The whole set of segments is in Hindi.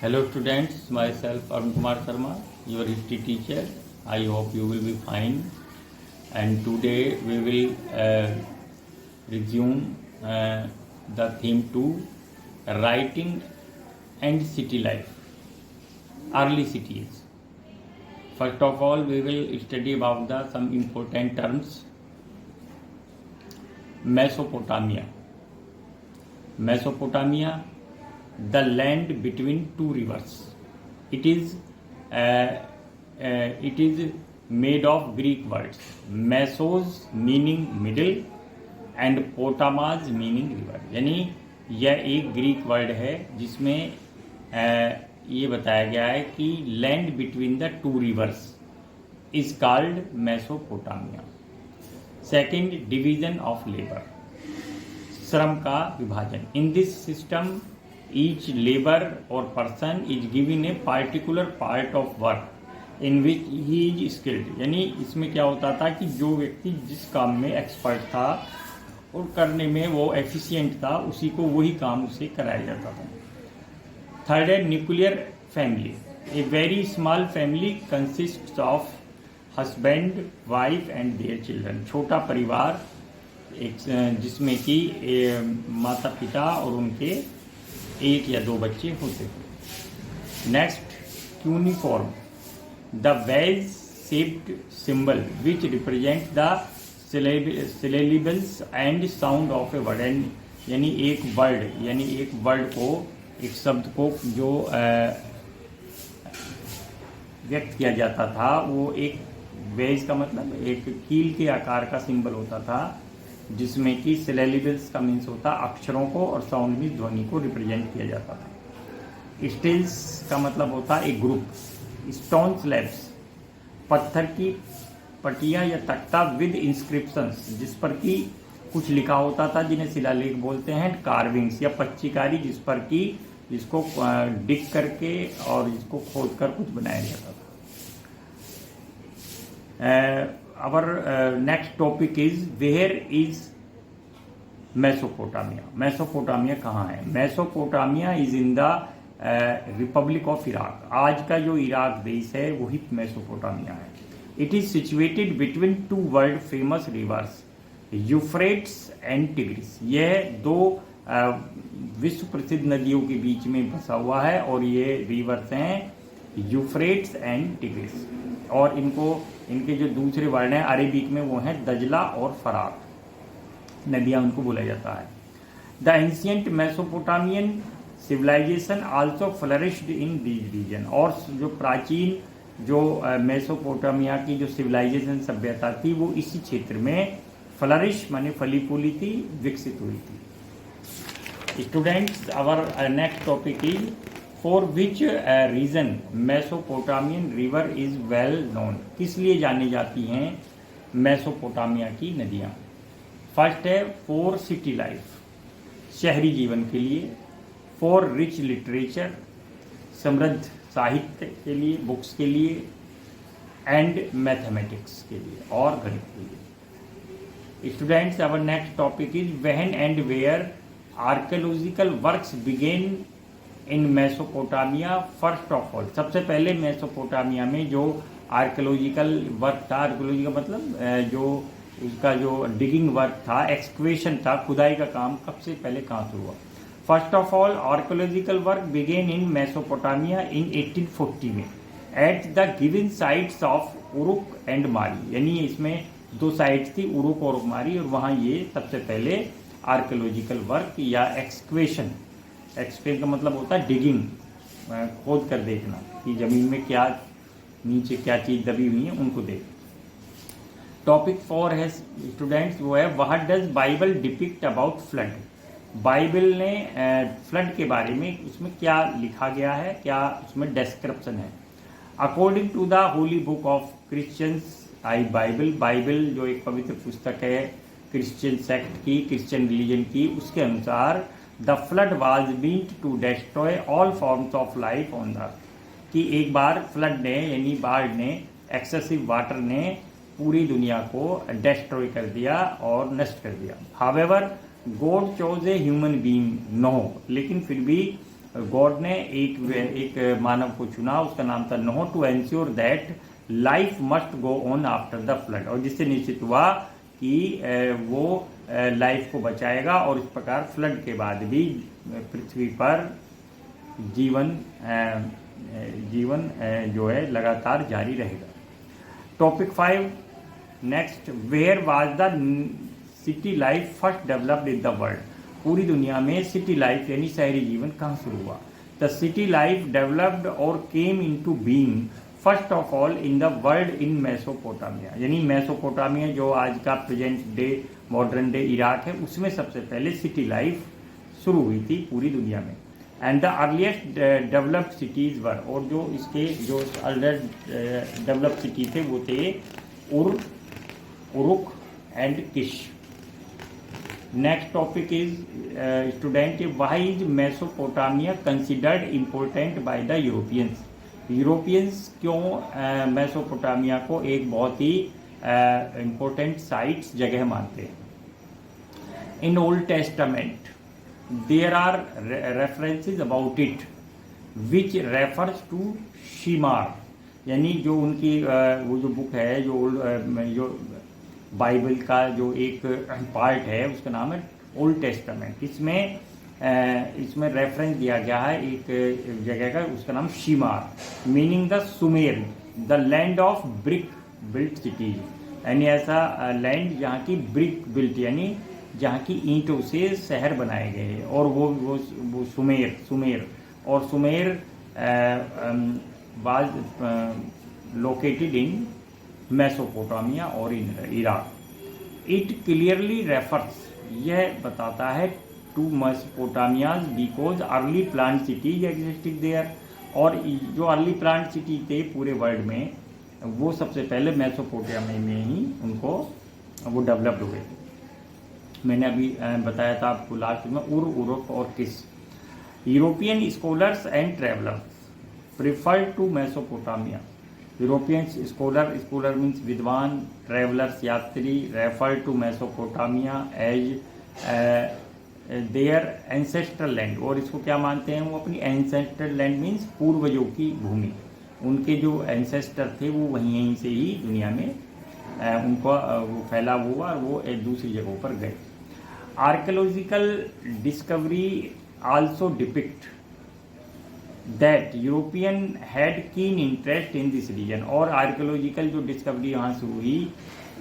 Hello students, myself Arun Kumar Sharma, your history teacher. I hope you will be fine. And today we will resume the theme 2, writing and city life, early cities. First of all, we will study about some important terms. Mesopotamia. Mesopotamia, the land between two rivers. It is made of Greek words. Mesos meaning middle and potamos meaning river, यानी यह एक ग्रीक वर्ड है जिसमें ये बताया गया है कि land between the two rivers is called Mesopotamia. Second, division of labour, श्रम का विभाजन. In this system each labour or person is given a particular part of work in which he is skilled. यानी इसमें क्या होता था कि जो व्यक्ति जिस काम में एक्सपर्ट था और करने में वो एफिशिएंट था, उसी को वही काम उसे कराया जाता था. थर्ड है nuclear family. A very small family consists of husband, wife and their children. छोटा परिवार एक जिसमें कि माता पिता और उनके एक या दो बच्चे होते थे. Next, cuneiform, the wedge shaped symbol which represent the syllables and sound of a word. यानी एक वर्ड को, एक शब्द को जो व्यक्त किया जाता था, वो एक वेज का मतलब एक कील के आकार का सिंबल होता था, जिसमें कि सिलेबल्स का मीन्स होता अक्षरों को और साउंड मीन्स ध्वनि को रिप्रेजेंट किया जाता था. स्टेल्स का मतलब होता एक ग्रुप. स्टोन स्लैब्स, पत्थर की पटिया या तख्ता विद इंस्क्रिप्शंस, जिस पर कि कुछ लिखा होता था, जिन्हें शिलालेख बोलते हैं. कार्विंग्स या पच्चीकारी, जिस पर कि जिसको डिग करके और जिसको खोद कर कुछ बनाया जाता था. Our next topic is where is Mesopotamia. Mesopotamia कहाँ है? Mesopotamia is in the Republic of Iraq. आज का जो इराक देश है वही मेसोपोटामिया है. It is situated between two world famous rivers, Euphrates and tigris. यह दो विश्व प्रसिद्ध नदियों के बीच में बसा हुआ है और ये रिवर्स हैं यूफ्रेट्स एंड टिग्रिस. और इनके जो दूसरे वर्ड हैं अरेबिक में वो हैं दजला और फरात, नदियाँ उनको बोला जाता है. The ancient Mesopotamian civilisation also flourished in this region. और जो प्राचीन जो मेसोपोटामिया की जो सिविलाइजेशन सभ्यता थी वो इसी क्षेत्र में फ्लरिश माने फली फूली थी, विकसित हुई थी. Students, our next topic is for which region Mesopotamian river is well known. किस लिए जानी जाती हैं मेसोपोटामिया की नदियाँ? फर्स्ट है फॉर सिटी लाइफ, शहरी जीवन के लिए. फॉर रिच लिटरेचर, समृद्ध साहित्य के लिए, बुक्स के लिए. एंड मैथमेटिक्स के लिए और गणित के लिए. Students, our next topic is when and where archaeological works begin in Mesopotamia. First of all, सबसे पहले मेसोपोटामिया में जो आर्कियोलॉजिकल वर्क था, आर्कियोलॉजी का मतलब जो उसका जो डिगिंग वर्क था, एक्सक्वेशन था, खुदाई का काम कब से पहले कहाँ से हुआ? First of all, archaeological work began in Mesopotamia in 1840 में at the given sites of Uruk and Mari. यानी इसमें दो साइट्स थी, उरुक और मारी, और वहाँ ये सबसे पहले आर्कियोलॉजिकल वर्क या एक्सक्वेशन का मतलब होता है डिगिंग, खोद कर देखना कि जमीन में क्या नीचे क्या चीज़ दबी हुई है, उनको देख. टॉपिक 4 है स्टूडेंट्स, वो है what does Bible depict about flood. Bible ने फ्लड के बारे में उसमें क्या लिखा गया है, क्या उसमें डिस्क्रिप्शन है. According to the holy book of Christians I Bible जो एक पवित्र पुस्तक है क्रिश्चियन सेक्ट की, क्रिश्चियन रिलीजन की, उसके अनुसार the flood was meant to destroy all forms of life on the earth. कि एक बार फ्लड ने यानी बाढ़ ने, एक्सेसिव वाटर ने पूरी दुनिया को डिस्ट्रॉय कर दिया और नष्ट कर दिया. However God chose a human being, no, लेकिन फिर भी गॉड ने एक मानव को चुना, उसका नाम था Noah, to ensure that life must go on after the flood, और जिससे निश्चित हुआ कि वो लाइफ को बचाएगा और इस प्रकार फ्लड के बाद भी पृथ्वी पर जीवन जो है लगातार जारी रहेगा। Topic 5 next, where was the city life first developed in the world. पूरी दुनिया में सिटी लाइफ यानी शहरी जीवन कहाँ शुरू हुआ? द सिटी लाइफ डेवलप्ड और came into being first of all in the world in Mesopotamia, यानी मेसोपोटामिया जो आज का present day modern day Iraq है, उसमें सबसे पहले सिटी लाइफ शुरू हुई थी पूरी दुनिया में। And the earliest developed cities were, और जो इसके जो अर्लीस्ट डेवलप्ड सिटी थे वो थे Uruk and Kish. Next topic is student, why is Mesopotamia considered important by the Europeans. Europeans क्यों मेसोपोटामिया को एक बहुत ही इम्पोर्टेंट साइट्स जगह मानते हैं? In Old Testament there are references about it which refers to Shimar, यानी जो उनकी वो जो बुक है जो बाइबल का जो एक पार्ट है उसका नाम है ओल्ड टेस्टामेंट। इसमें रेफरेंस दिया गया है एक जगह का, उसका नाम Shimar, meaning the Sumer, the land of brick built cities, यानी ऐसा लैंड जहाँ की ब्रिक बिल्ट यानी जहाँ की ईंटों से शहर बनाए गए हैं, और वो सुमेर और Sumer was located in Mesopotamia और in Iraq. It clearly refers, यह बताता है to Mesopotamias because early plant cities existed there, और जो अर्ली प्लांट सिटी थे पूरे वर्ल्ड में वो सबसे पहले मेसोपोटामिया में ही उनको वो डेवलप्ड हुए थे। मैंने अभी बताया था आपको लास्ट में उरुक और किस। European scholars and travellers prefer to Mesopotamia. European scholar means विद्वान, ट्रेवलर्स यात्री, refer to Mesopotamia as their ancestral land, और इसको क्या मानते हैं? वो अपनी एंसेस्ट्रल लैंड मीन्स पूर्वजों की भूमि, उनके जो एंसेस्टर थे वो वहीं से ही दुनिया में उनको वो फैला हुआ और वो एक दूसरी जगहों पर गए। Archaeological discovery also depict that European had keen interest in this region, और आर्कियोलॉजिकल जो डिस्कवरी यहाँ से हुई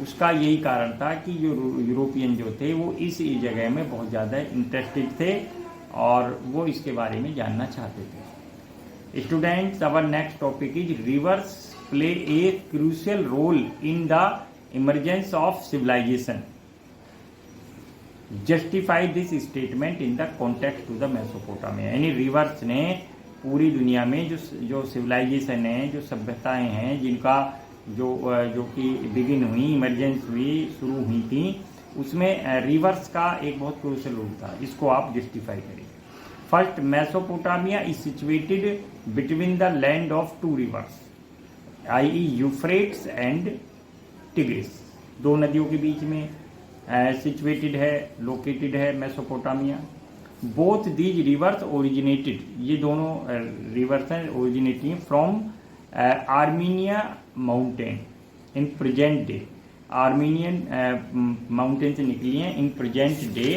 उसका यही कारण था कि जो यूरोपियन जो थे वो इस जगह में बहुत ज़्यादा इंटरेस्टेड थे और वो इसके बारे में जानना चाहते थे। Students, our next topic is rivers play a crucial role in the emergence of civilisation. Justify this statement in the context to the Mesopotamia, यानी रिवर्स ने पूरी दुनिया में जो सिविलाइजेशन है, जो सभ्यताएं हैं जिनका जो कि बिगिन हुई, इमरजेंस हुई, शुरू हुई थी, उसमें रिवर्स का एक बहुत क्रूशियल रोल था। इसको आप जस्टिफाई करिए। First, Mesopotamia is situated between the land of two rivers, i.e. Euphrates and Tigris, दो नदियों के बीच में सिचुएटेड है, लोकेटेड है Mesopotamia. Both these rivers originated, ये दोनों रिवर्स हैं originating from Armenia mountain in present day, Armenian mountain से निकली हैं इन प्रेजेंट डे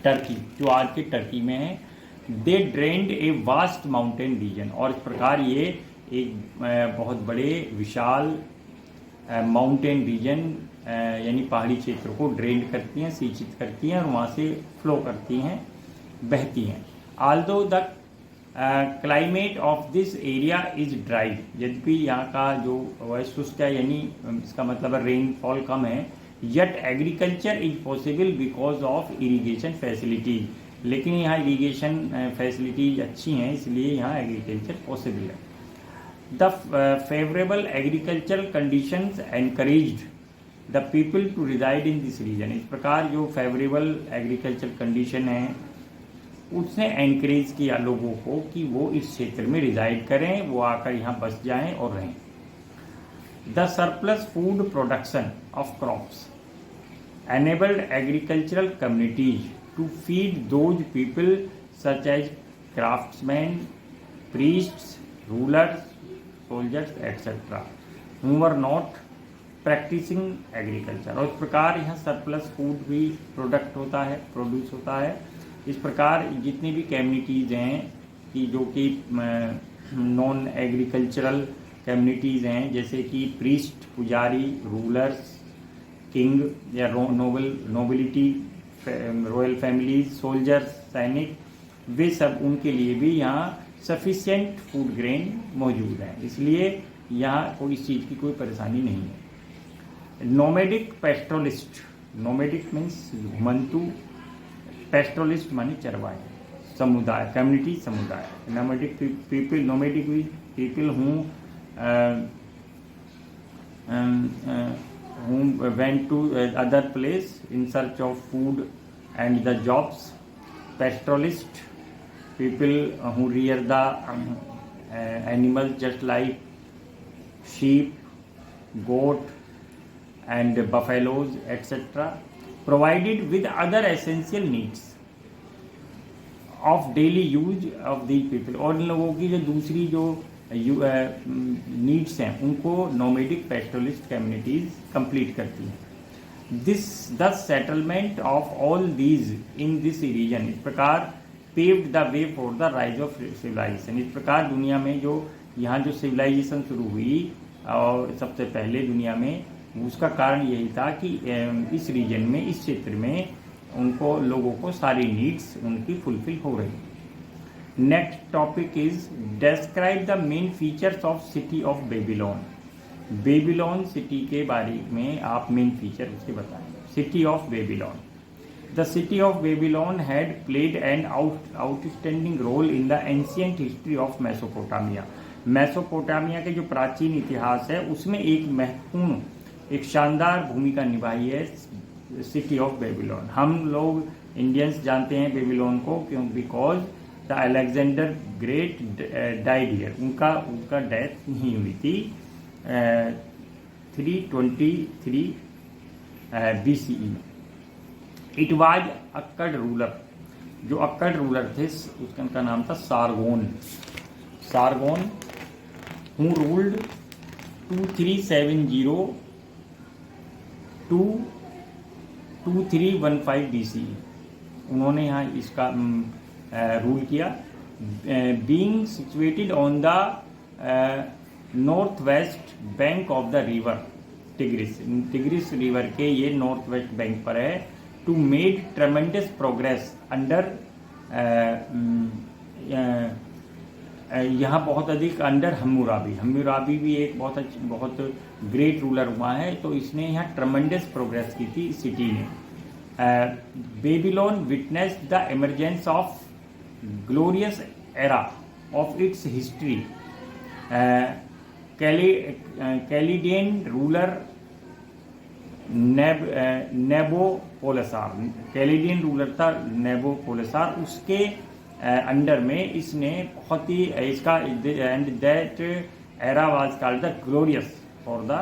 टर्की, जो आज के टर्की में है। They drained a vast mountain region, और इस प्रकार ये एक बहुत बड़े विशाल माउंटेन रीजन यानी पहाड़ी क्षेत्र को ड्रेन करती हैं, सिंचित करती हैं और वहाँ से फ्लो करती हैं, बहती हैं। Aldous the climate of this area is dry, यद्यपि यहाँ का जो शुष्क है यानी इसका मतलब है रेनफॉल कम है, yet agriculture is possible because of irrigation facilities, लेकिन यहाँ इरीगेशन फैसिलिटीज अच्छी हैं इसलिए यहाँ एग्रीकल्चर पॉसिबल है। The favourable agricultural conditions encouraged the people to reside in this region, इस प्रकार जो फेवरेबल एग्रीकल्चर कंडीशन है उसने एनकरेज किया लोगों को कि वो इस क्षेत्र में रिजाइड करें, वो आकर यहाँ बस जाएं और रहें। The surplus food production of crops enabled agricultural communities to feed those people such as craftsmen, priests, rulers, soldiers, etc., who were not practicing agriculture. और इस प्रकार यहाँ सरप्लस फूड भी प्रोड्यूस होता है। इस प्रकार जितनी भी कम्युनिटीज़ हैं कि जो कि नॉन एग्रीकल्चरल कम्युनिटीज़ हैं, जैसे कि प्रीस्ट, पुजारी, रूलर्स, किंग या नोबिलिटी, रॉयल फैमिलीज, सोल्जर्स, सैनिक, वे सब, उनके लिए भी यहाँ सफिशिएंट फूड ग्रेन मौजूद है, इसलिए यहाँ कोई इस चीज़ की कोई परेशानी नहीं है। नोमेडिक पेस्ट्रोलिस्ट, नोमेडिक मीन्स घुमंतु, पेस्ट्रोलिस्ट माने चरवाहे, समुदाय, कम्युनिटी, समुदाय। Nomadic people, nomadic people who went to other place in search of food and the jobs. Pastoralist, people who rear the animals just like sheep, goat and buffaloes, etc., provided with other essential needs of daily use of these people. और इन लोगों की जो दूसरी जो नीड्स हैं उनको नोमेडिक पेस्टोलिस्ट कम्युनिटीज कंप्लीट करती हैं। This the settlement of all these in this region, इस प्रकार paved the way for the rise of civilisation. इस प्रकार दुनिया में जो यहाँ जो सिविलाइजेशन शुरू हुई और सबसे पहले दुनिया में, उसका कारण यही था कि इस रीजन में, इस क्षेत्र में उनको, लोगों को सारी नीड्स उनकी फुलफिल हो रही। Next topic is describe the main features of city of Babylon. Babylon city के बारे में आप मेन फीचर उसके बताएं। City of Babylon, the city of Babylon had played an outstanding role in the ancient history of Mesopotamia. Mesopotamia के जो प्राचीन इतिहास है उसमें एक महत्वपूर्ण, एक शानदार भूमिका निभाई है सिटी ऑफ बेबीलोन। हम लोग इंडियंस जानते हैं बेबीलोन को, क्यों? Because the Alexander great died here, उनका डेथ नहीं हुई थी 323 BCE में। इट वाज अक्कड़ रूलर, जो अक्कड़ रूलर थे उसका नाम था Sargon, who ruled 2370 to 2315 BCE। उन्होंने यहाँ इसका रूल किया। Being situated on the north west bank of the river Tigris river के ये नॉर्थ वेस्ट बैंक पर है। To made tremendous progress under, यहाँ बहुत अधिक अंडर हम्मुराबी भी एक बहुत ग्रेट रूलर हुआ है, तो इसने यहाँ ट्रेमेंडस प्रोग्रेस की थी सिटी ने। Babylon witnessed the emergence of glorious era of its history. Chaldean ruler Nabopolassar, Chaldean ruler था नेबोपोलिसार, उसके अंडर में इसने बहुत ही इसका, and that era was called the glorious for the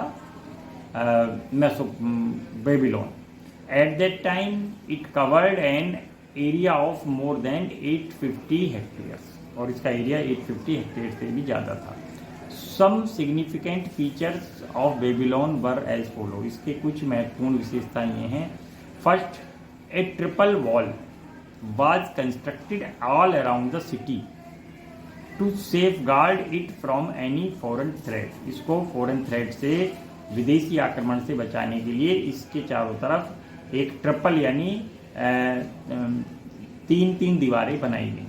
Babylon. At that time it covered an area of more than 850 hectares, और इसका एरिया 850 हेक्टेयर से भी ज़्यादा था। Some significant features of Babylon were as follow, इसके कुछ महत्वपूर्ण विशेषताएं ये हैं। First, A triple wall was constructed all around the city to safeguard it from any foreign threat। इसको foreign threat से, विदेशी आक्रमण से बचाने के लिए इसके चारों तरफ एक ट्रिपल यानी तीन दीवारें बनाई गई।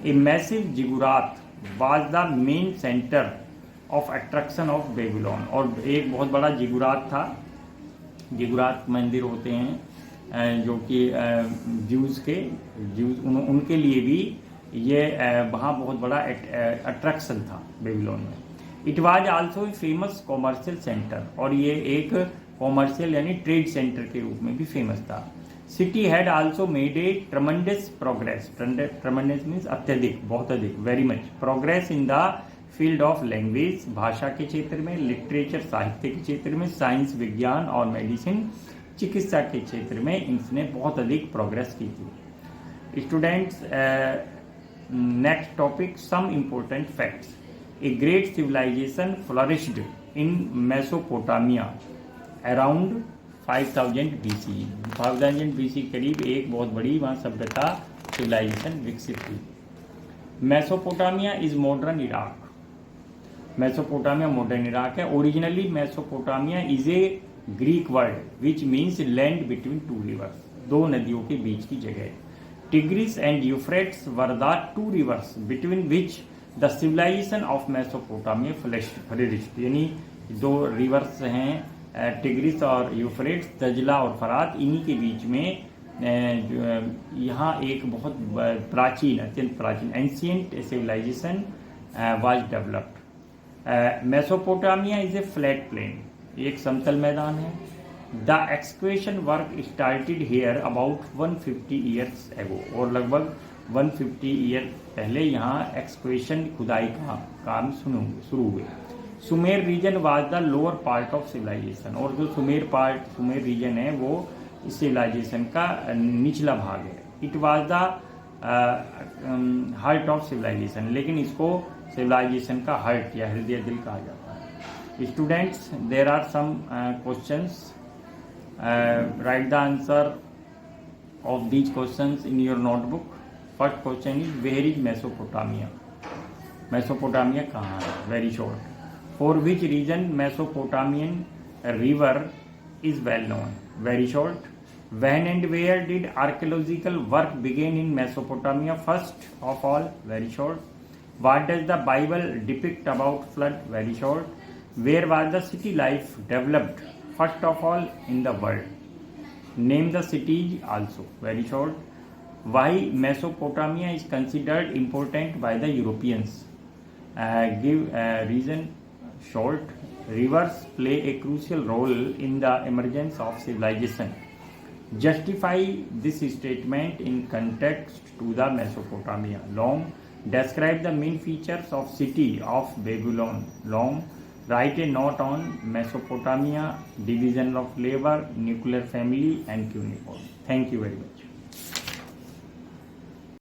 A massive ziggurat was the main center of attraction of Babylon, और एक बहुत बड़ा जिगुरात था। जिगुरात मंदिर होते हैं जो कि ज्यूज उनके लिए भी ये वहाँ बहुत बड़ा अट्रैक्शन था बेबीलोन में। It was also a famous commercial centre, और ये एक कॉमर्शियल यानी ट्रेड सेंटर के रूप में भी फेमस था। City had also made a tremendous progress, tremendous means अत्यधिक, बहुत अधिक, very much progress in the field of language, भाषा के क्षेत्र में, लिटरेचर साहित्य के क्षेत्र में, साइंस विज्ञान और मेडिसिन चिकित्सा के क्षेत्र में इसने बहुत अधिक प्रोग्रेस की थी। Students, next topic, some important facts. A great civilization flourished in Mesopotamia around 5000 BC. 5000 BC करीब एक बहुत बड़ी वहाँ सभ्यता सिविलाइजेशन विकसित हुई. Mesopotamia is modern Iraq. Mesopotamia modern Iraq है. Originally Mesopotamia is a Greek word which means land between two rivers, दो नदियों के बीच की जगह. Tigris and Euphrates were the two rivers between which the civilisation of Mesopotamia flourished. यानी दो रिवर्स हैं टिग्रिस और यूफ्रेट्स, दजला और फरात, इन्हीं के बीच में यहाँ एक बहुत प्राचीन, अत्यंत प्राचीन ancient civilisation was developed. Mesopotamia is a flat plain, एक समतल मैदान है. The excavation work started here about 150 years ago, और लगभग 150 ईयर पहले यहाँ एक्सक्वेशन खुदाई का काम शुरू हुए. Sumer region was the lower part of civilization, और जो सुमेर रीजन है वो इस सिविलाइजेशन का निचला भाग है. It was the heart of civilization, लेकिन इसको सिविलाइजेशन का हार्ट या हृदय दिल कहा जाता है. Students, there are some questions. Write the answer of these questions in your notebook. First question is where is Mesopotamia. Mesopotamia कहाँ है? Very short. For which region Mesopotamian river is well known? Very short. When and where did archaeological work begin in Mesopotamia? First of all, very short. What does the Bible depict about flood? Very short. Where was the city life developed first of all in the world? Name the cities also. Very short. Why Mesopotamia is considered important by the Europeans? Give reason. Short. Rivers play a crucial role in the emergence of civilization. Justify this statement in context to the Mesopotamia. Long. Describe the main features of city of Babylon. Long. Write a note on Mesopotamia, division of labor, nuclear family and cuneiform. Thank you very much.